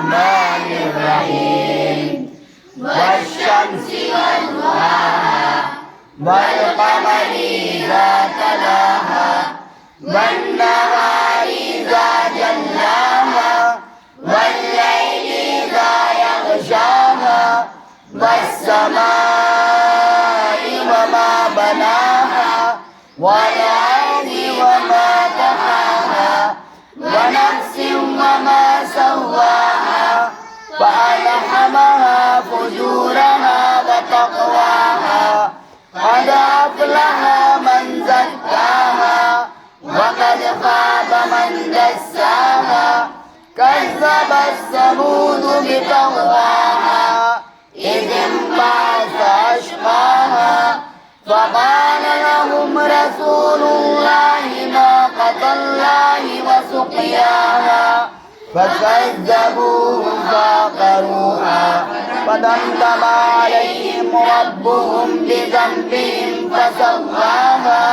Bismillahirrahmanirrahim. Wasyamsi wal duhaha wal qamari idza talaha wan nahari idza jallaha wal laili idza yaghshaha was samai wa ma banaha wal ardi wa ma tahaha wa nafsin wa ma sawwaha fa alhamaha fujuraha wa taqwaha qad aflaha man zakkaha wa qad khaba man dassaha kazzabat samud bitagwaha idh inba'atha ashqaha فقال لهم رسول الله ناقة الله وسقياها فكذبوه فعقروها فدمدم عليهم ربهم بذنبهم فسواها